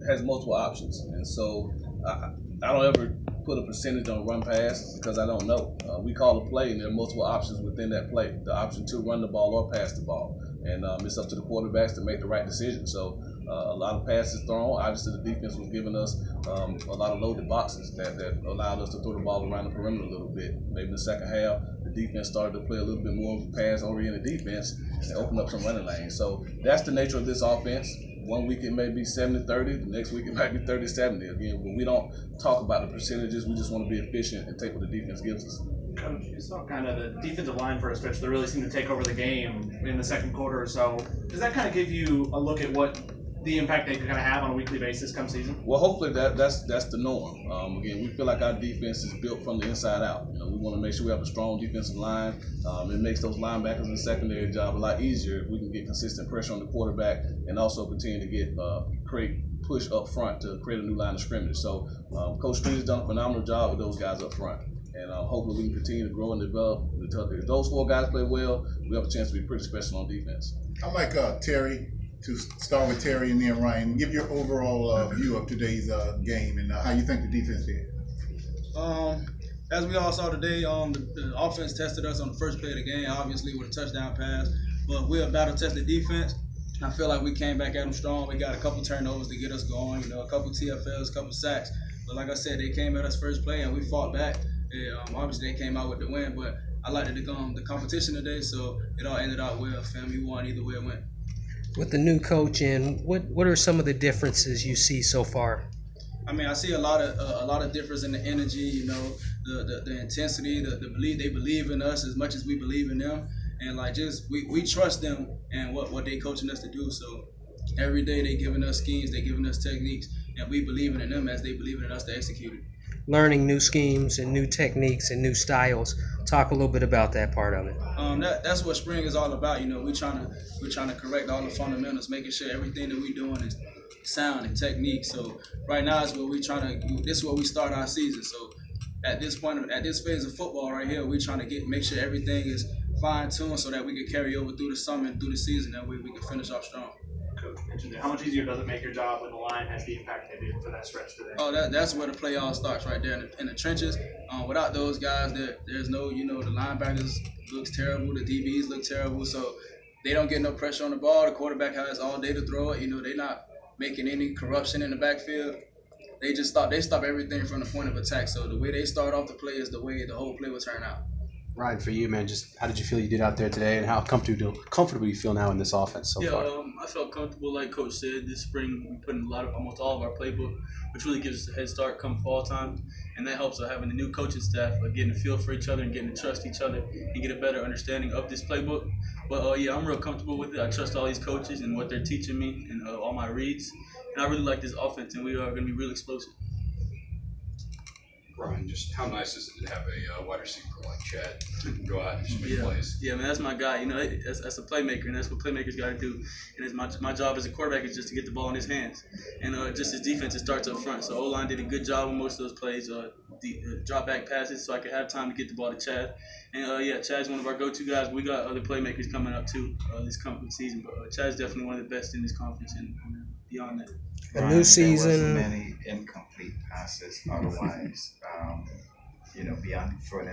has multiple options, and so I don't ever put a percentage on run pass because I don't know. We call a play, and there are multiple options within that play. The option to run the ball or pass the ball, and it's up to the quarterbacks to make the right decision. So a lot of passes thrown. Obviously, the defense was giving us a lot of loaded boxes that allowed us to throw the ball around the perimeter a little bit. Maybe in the second half, the defense started to play a little bit more of a pass-oriented defense and open up some running lanes. So that's the nature of this offense. One week it may be 70-30, the next week it might be 30-70. Again, but we don't talk about the percentages. We just want to be efficient and take what the defense gives us. Coach, you saw kind of the defensive line for a stretch that really seemed to take over the game in the second quarter or so. Does that kind of give you a look at what the impact they could kind of have on a weekly basis come season? Well, hopefully that's the norm. Again, we feel like our defense is built from the inside out. We want to make sure we have a strong defensive line. It makes those linebackers and secondary job a lot easier if we can get consistent pressure on the quarterback and also continue to get create push up front to create a new line of scrimmage. So Coach Street has done a phenomenal job with those guys up front. And hopefully we can continue to grow and develop. If those four guys play well, we have a chance to be pretty special on defense. I'd like Terry to start with Terry and then Ryan. Give your overall view of today's game and how you think the defense did. As we all saw today, the offense tested us on the first play of the game, obviously with a touchdown pass. But we're a battle-tested defense. I feel like we came back at them strong. We got a couple turnovers to get us going, a couple TFLs, a couple sacks. But like I said, they came at us first play and we fought back. Obviously, they came out with the win, but I liked the competition today, so it all ended out well. FAMU won either way it went. With the new coach in, what are some of the differences you see so far? I mean, I see a lot of difference in the energy, the intensity, the belief. They believe in us as much as we believe in them, and we trust them and what they coaching us to do. So every day they giving us schemes, they giving us techniques, and we believing in them as they believe in us to execute it. Learning new schemes and new techniques and new styles. Talk a little bit about that part of it. That's what spring is all about. We're trying to correct all the fundamentals, making sure everything that we're doing is sound and technique. So right now is what we're trying to. This is where we start our season. So at this point, at this phase of football right here, we're trying to make sure everything is fine-tuned so that we can carry over through the summer and through the season. That way we can finish off strong. How much easier does it make your job when the line has the impact they did for that stretch today? Oh, that's where the play all starts right there in the trenches. Without those guys, there's no, the linebackers looks terrible, the DBs look terrible, so they don't get no pressure on the ball. The quarterback has all day to throw it. They're not making any corruption in the backfield. They stop everything from the point of attack. So the way they start off the play is the way the whole play will turn out. Ryan, for you, man, just how did you feel you did out there today, and how comfortable you feel now in this offense so far? I felt comfortable, like Coach said. This spring, we put in almost all of our playbook, which really gives us a head start come fall time, and that helps us having the new coaching staff, getting a feel for each other and getting to trust each other and get a better understanding of this playbook. But I'm real comfortable with it. I trust all these coaches and what they're teaching me and all my reads, and I really like this offense, and we are going to be real explosive. Ryan, just how nice is it to have a wide receiver like Chad who can go out and just make plays? Yeah, man, that's my guy. That's a playmaker, and that's what playmakers got to do. And it's my job as a quarterback is just to get the ball in his hands. And just his defense, it starts up front. So O-line did a good job on most of those plays, drop back passes, so I could have time to get the ball to Chad. And Chad's one of our go-to guys. We got other playmakers coming up too this coming season, but Chad's definitely one of the best in this conference and beyond that. A new season. There wasn't many incomplete passes otherwise, beyond further